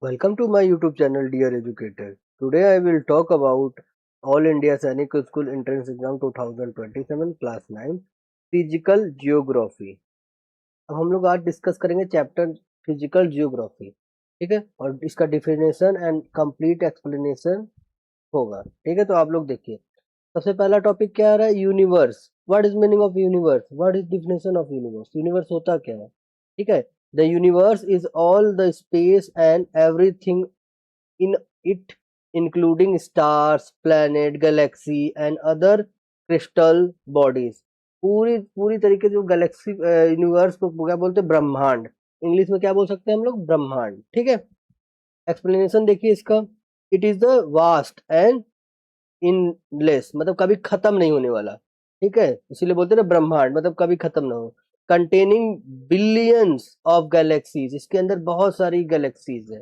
Welcome to my YouTube channel, dear educator. Today I will talk about All India Sainik School Entrance Exam 2027 Class 9 Physical Geography. अब हम लोग आज discuss करेंगे chapter physical geography, ठीक है, और इसका डिफिनेशन एंड कंप्लीट एक्सप्लेनेशन होगा, ठीक है। तो आप लोग देखिए, सबसे पहला टॉपिक क्या आ रहा है, universe. What is meaning of universe, what is definition of universe, universe होता क्या है, ठीक है। The universe is all the space and everything in it including stars, planet, galaxy and other crystal bodies। पूरी पूरी तरीके से जो गैलेक्सी यूनिवर्स को क्या बोलते हैं, ब्रह्मांड। इंग्लिश में क्या बोल सकते हैं हम लोग, ब्रह्मांड, ठीक है। एक्सप्लेनेशन देखिए इसका, it is the vast and endless, मतलब कभी खत्म नहीं होने वाला, ठीक है, इसीलिए बोलते हैं ना ब्रह्मांड, मतलब कभी खत्म ना हो। कंटेनिंग बिलियंस ऑफ गैलेक्सीज, इसके अंदर बहुत सारी गैलेक्सीज है,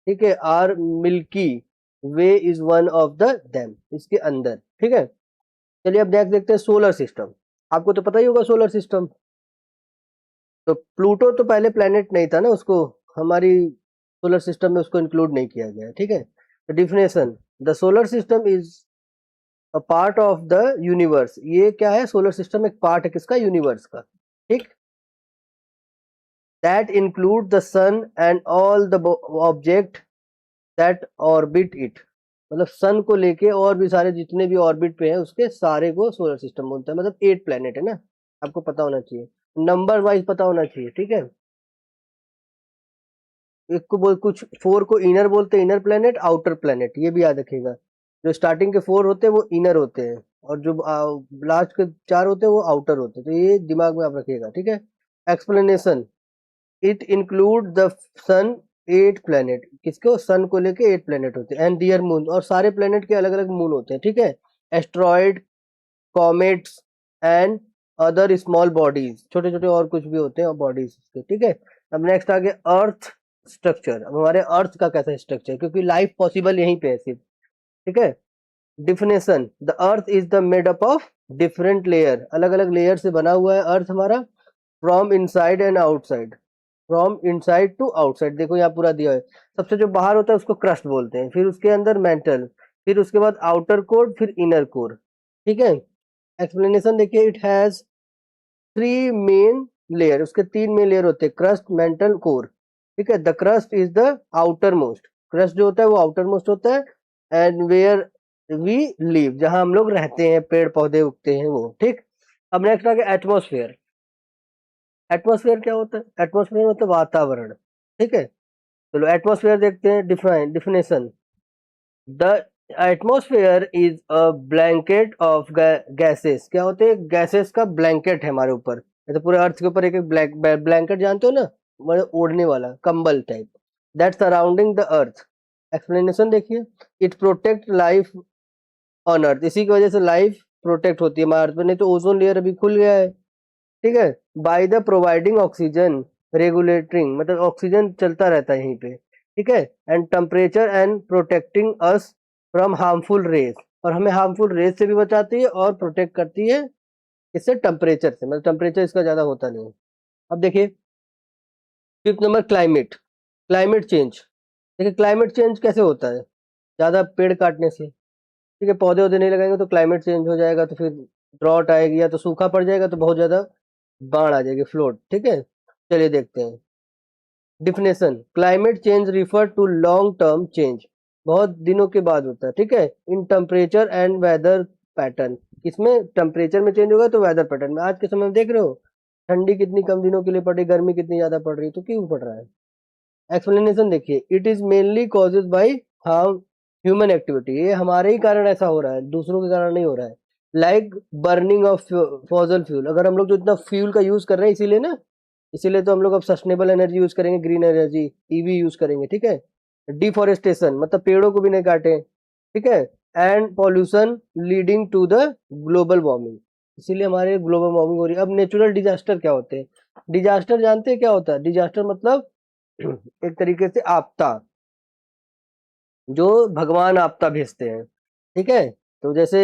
ठीक है। Our Milky Way is one of the them, इसके अंदर, ठीक है। चलिए अब नेक्स्ट देखते हैं सोलर सिस्टम। आपको तो पता ही होगा सोलर सिस्टम। तो प्लूटो तो पहले प्लेनेट नहीं था ना, उसको हमारी सोलर सिस्टम में उसको इंक्लूड नहीं किया गया, ठीक है। तो definition, the solar system is a part of the universe. ये क्या है, सोलर सिस्टम एक पार्ट है किसका, यूनिवर्स का, ठीक। That include the sun and all the object that orbit it, मतलब सन को लेके और भी सारे जितने भी ऑर्बिट पे हैं उसके सारे को सोलर सिस्टम बोलता है। मतलब 8 प्लेनेट है ना, आपको पता होना चाहिए, नंबर वाइज पता होना चाहिए, ठीक है। एक को बोल कुछ 4 को इनर बोलते हैं, इनर प्लेनेट, आउटर प्लेनेट, ये भी याद रखिएगा। जो स्टार्टिंग के 4 होते हैं वो इनर होते हैं, और जो लास्ट के 4 होते हैं वो आउटर होते हैं, तो ये दिमाग में आप रखिएगा, ठीक है। Explanation, it include the sun 8 planet, किसको, सन को लेके 8 प्लेनेट होते हैं, एंड दियर मून, और सारे प्लेनेट के अलग अलग मून होते हैं, ठीक है। Asteroid, comets and other small bodies, छोटे छोटे और कुछ भी होते हैं बॉडीज के, ठीक है। अब नेक्स्ट आगे अर्थ स्ट्रक्चर। अब हमारे अर्थ का कैसा स्ट्रक्चर, क्योंकि लाइफ पॉसिबल यहीं पे है सिर्फ, ठीक है। Definition, the earth is the made up of different layer, अलग अलग लेयर से बना हुआ है अर्थ हमारा। From inside and outside, from inside to outside, देखो यहाँ पूरा दिया है। सबसे जो बाहर होता है उसको क्रस्ट बोलते हैं, फिर उसके अंदर मेंटल, फिर उसके बाद आउटर कोर, फिर इनर कोर, ठीक है। एक्सप्लेनेशन देखिए, इट हैज 3 मेन लेयर, उसके 3 मेन लेयर होते हैं, क्रस्ट, मेंटल, कोर, ठीक है। The crust is the outer most, crust जो होता है वो आउटर मोस्ट होता है, एंड वेयर वी लिव, जहां हम लोग रहते हैं, पेड़ पौधे उगते हैं वो, ठीक। अब नेक्स्ट आ गया एटमोस्फेयर। एटमोस्फेयर क्या होता है, एटमोस्फेयर मतलब वातावरण, ठीक है। चलो एटमोस्फेयर देखते हैं, definition, the atmosphere is a blanket of gases. क्या होते हैं, गैसेस का ब्लैंकेट है हमारे ऊपर, तो पूरे अर्थ के ऊपर एक एक ब्लैंकेट जानते हो ना, मतलब ओढ़ने वाला कंबल type, that surrounding the earth. Explanation देखिए, it protect life on earth, इसी की वजह से लाइफ प्रोटेक्ट होती है हमारे अर्थ पे, नहीं तो ओजोन लेयर अभी खुल गया है, ठीक है। By the providing oxygen regulating, मतलब ऑक्सीजन चलता रहता है यहीं पे, ठीक है। And temperature and protecting us from harmful rays, और हमें हार्मफुल रेज से भी बचाती है और प्रोटेक्ट करती है इससे, टेम्परेचर से, मतलब टेम्परेचर इसका ज्यादा होता नहीं है। अब देखिए fifth number, climate, climate change. देखिए क्लाइमेट चेंज कैसे होता है, ज्यादा पेड़ काटने से, ठीक है। पौधे वौधे नहीं लगाएंगे तो क्लाइमेट चेंज हो जाएगा, तो फिर ड्रॉट आएगी, या तो सूखा पड़ जाएगा, तो बहुत ज्यादा बाढ़ आ जाएगी, फ्लोट, ठीक है। चलिए देखते हैं definition, climate change refer to long term change, बहुत दिनों के बाद होता है, ठीक है, in temperature and weather pattern. इसमें टेम्परेचर में चेंज होगा तो वेदर पैटर्न में, आज के समय में देख रहे हो ठंडी कितनी कम दिनों के लिए पड़ रही, गर्मी कितनी ज्यादा पड़ रही, तो क्यों पड़ रहा है। एक्सप्लेनेशन देखिए, it is mainly causes by harm human activity, ये हमारे ही कारण ऐसा हो रहा है, दूसरों के कारण नहीं हो रहा है। Like burning of fossil fuel, अगर हम लोग जो इतना फ्यूल का यूज कर रहे हैं, इसीलिए ना, इसीलिए तो हम लोग अब सस्टेनेबल एनर्जी यूज करेंगे, ग्रीन एनर्जी, ईवी यूज करेंगे, ठीक है। डिफोरेस्टेशन, मतलब पेड़ों को भी नहीं काटे, ठीक है। And pollution leading to the global warming, इसीलिए हमारे ग्लोबल वार्मिंग हो रही है। अब नेचुरल डिजास्टर क्या होते हैं, डिजास्टर जानते हैं क्या होता है, डिजास्टर मतलब एक तरीके से आपदा, जो भगवान आपदा भेजते हैं, ठीक है। तो जैसे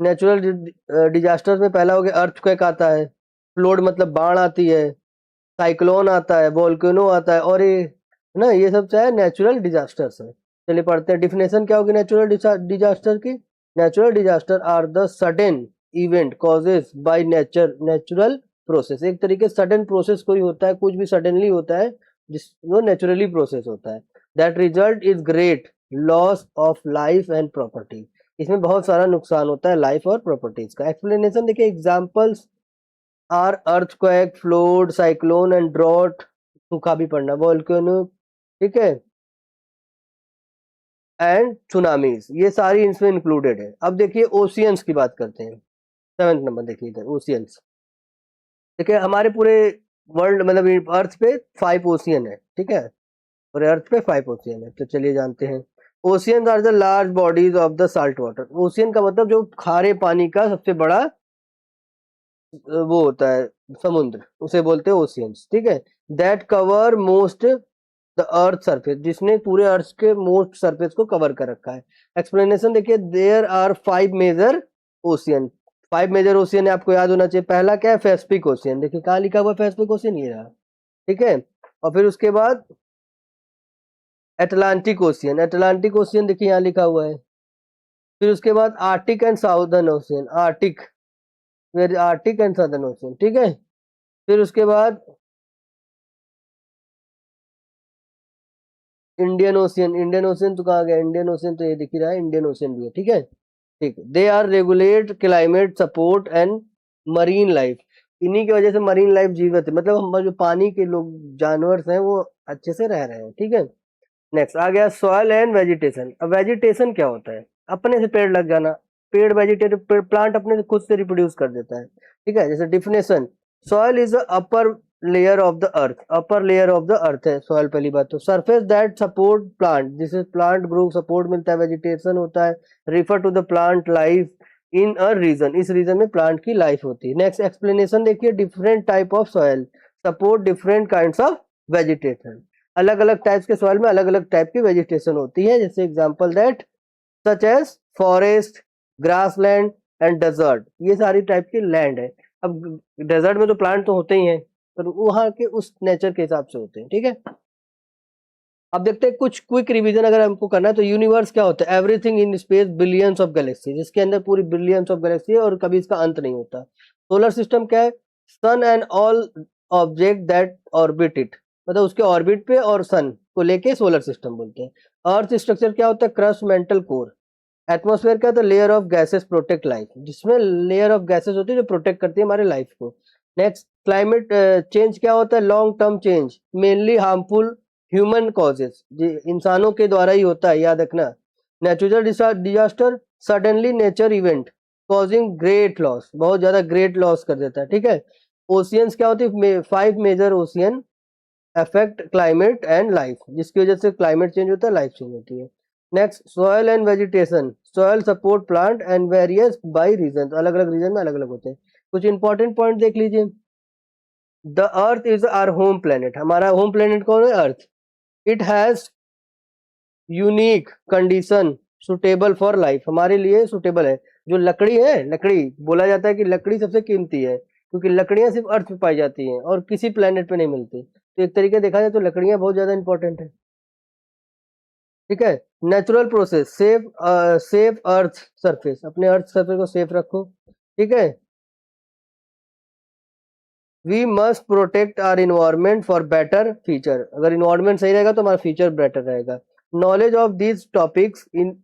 नेचुरल डिजास्टर में पहला हो गया अर्थक्वेक आता है, फ्लोड मतलब बाढ़ आती है, साइक्लोन आता है, वोल्केनो आता है, और ये है ना, ये सब चाहे नेचुरल डिजास्टर्स है। चलिए पढ़ते हैं डिफिनेशन क्या होगी नेचुरल डिजास्टर की। Natural disaster are the sudden event causes by natural process. एक तरीके से सडन प्रोसेस कोई होता है, कुछ भी सडनली होता है जिस वो नेचुरली प्रोसेस होता है। That result is great loss of life and property. इसमें बहुत सारा नुकसान होता है लाइफ और प्रॉपर्टीज का। एक्सप्लेनेशन देखिए, examples are earthquake, flood, cyclone and drought, सूखा भी पड़ना, वोल्केनो, ठीक है, एंड सुनामीज, ये सारी इसमें इंक्लूडेड है। अब देखिए ओशियंस की बात करते हैं। 7th नंबर देखिए इधर ओशियंस। देखिए हमारे पूरे वर्ल्ड मतलब अर्थ पे 5 ओशियन है, ठीक है, पूरे अर्थ पे 5 ओशियन है। तो चलिए जानते हैं। Ocean are the large bodies of the salt water. Ocean का मतलब जो खारे पानी का सबसे बड़ा वो होता है समुद्र, उसे बोलते हैं ओशियंस, ठीक है। That cover most the earth surface, जिसने पूरे अर्थ के मोस्ट सरफेस को कवर कर रखा है। एक्सप्लेनेशन देखिए, there are 5 major ocean. 5 major ocean है, आपको याद होना चाहिए। पहला क्या है, पैसिफिक ओशियन। देखिए कहाँ लिखा हुआ है पैसिफिक ओशियन, ये रहा, ठीक है। और फिर उसके बाद अटलांटिक ओशियन। अटलांटिक ओशियन देखिए यहाँ लिखा हुआ है। फिर उसके बाद Arctic and southern ocean. Arctic, very Arctic and southern ocean, ठीक है। फिर उसके बाद इंडियन ओशियन। इंडियन ओशियन तो कहाँ गया, इंडियन ओशियन तो ये दिख ही रहा है, इंडियन ओशियन भी है, ठीक है। ठीक, they are regulate climate support and marine life. इन्हीं की वजह से मरीन लाइफ जीवित है, मतलब हम जो पानी के लोग जानवर हैं वो अच्छे से रह रहे हैं, ठीक है। नेक्स्ट आ गया सॉइल एंड वेजिटेशन। अब वेजिटेशन क्या होता है, अपने से पेड़ लग जाना। पेड़ वेजिटेटिव प्लांट अपने से खुद से रिप्रोड्यूस कर देता है, ठीक है। जैसे definition, soil is the upper layer of the earth. Upper layer of the earth है सॉइल, पहली बात तो। सरफेस दैट सपोर्ट प्लांट, जिससे प्लांट ग्रो सपोर्ट मिलता है, वेजिटेशन होता है। Refer to the plant life in a region, इस रीजन में प्लांट की लाइफ होती है। नेक्स्ट एक्सप्लेनेशन देखिए, different type of soil support different kinds of vegetation. अलग अलग टाइप्स के सॉइल में अलग अलग टाइप की वेजिटेशन होती है। जैसे example that such as forest, grassland and desert, ये सारी टाइप की लैंड है। अब डेजर्ट में तो प्लांट तो होते ही हैं, पर वहां के उस नेचर के हिसाब से होते हैं, ठीक है। अब देखते हैं कुछ क्विक रिवीजन अगर हमको करना है तो। यूनिवर्स क्या होता है, everything in space, billions of Galaxy, जिसके अंदर पूरी बिलियंस ऑफ गैलेक्सी है और कभी इसका अंत नहीं होता। सोलर सिस्टम क्या है, sun and all object that orbit it, मतलब उसके ऑर्बिट पे और सन को लेके सोलर सिस्टम बोलते हैं। अर्थ स्ट्रक्चर क्या होता है, क्रस्ट मेंटल कोर। एटमॉस्फेयर क्या होता है, layer of gases protect life, जिसमें लेयर ऑफ गैसेस होती है जो प्रोटेक्ट करती है हमारे लाइफ को। नेक्स्ट क्लाइमेट चेंज क्या होता है, long term change, mainly harmful human causes, इंसानों के द्वारा ही होता है, याद रखना। Natural disaster, suddenly nature event causing great loss, बहुत ज्यादा ग्रेट लॉस कर देता है, ठीक है। ओशियंस क्या होती है, 5 major ocean affect climate and life, जिसकी वजह से क्लाइमेट चेंज होता है, लाइफ चेंज होती है। Next soil and vegetation, soil support plant and various by region, अलग अलग रीजन में अलग अलग होते हैं। कुछ इंपॉर्टेंट पॉइंट देख लीजिए। The earth is our home planet, हमारा होम प्लेनेट कौन है, earth. It has unique condition suitable for life, हमारे लिए सुटेबल है। जो लकड़ी है, लकड़ी बोला जाता है कि लकड़ी सबसे कीमती है, क्योंकि लकड़ियां सिर्फ अर्थ पे पाई जाती हैं और किसी प्लेनेट पे नहीं मिलती। तो एक तरीके देखा जाए तो लकड़ियां बहुत ज्यादा इंपॉर्टेंट है, ठीक है। Natural process, safe earth surface, अपने अर्थ सरफेस को सेफ रखो, ठीक है। We must protect our environment for better future, अगर इन्वायरमेंट सही रहेगा तो हमारा फ्यूचर बेटर रहेगा। Knowledge of these topics in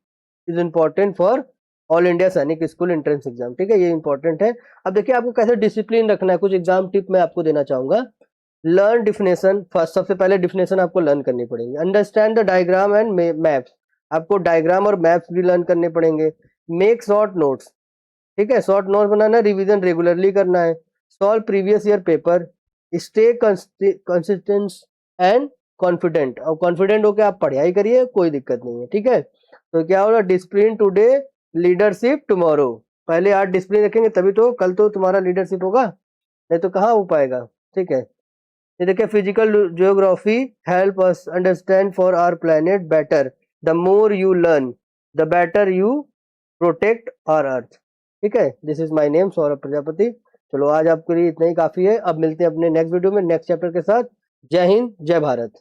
is important for all India Sainik school entrance exam, ठीक है, ये इंपॉर्टेंट है। अब देखिए आपको कैसे डिसिप्लिन रखना है, कुछ एग्जाम टिप मैं आपको देना चाहूंगा। लर्न डिफिनेशन फर्स्ट, सबसे पहले डिफिनेशन आपको लर्न करनी पड़ेगी। Understand the diagram and maps, आपको डायग्राम और मैप्स भी लर्न करने पड़ेंगे। मेक शॉर्ट नोट्स, ठीक है, शॉर्ट नोट बनाना है, रिवीजन रेगुलरली करना है। Solve previous year paper, stay consistent and confident, और कॉन्फिडेंट होकर आप पढ़ाई करिए, कोई दिक्कत नहीं है, ठीक है। तो क्या होगा, डिसिप्लिन टुडे लीडरशिप टुमारो, पहले आज डिसिप्लिन रखेंगे तभी तो कल तो तुम्हारा लीडरशिप होगा, नहीं तो कहाँ हो पाएगा, ठीक है। ये देखिए physical geography help us understand for our planet better, the more you learn the better you protect our earth, ठीक है। This is my name Saurabh Prajapati. चलो आज आपके लिए इतना ही काफी है, अब मिलते हैं अपने नेक्स्ट वीडियो में नेक्स्ट चैप्टर के साथ। जय हिंद, जय भारत।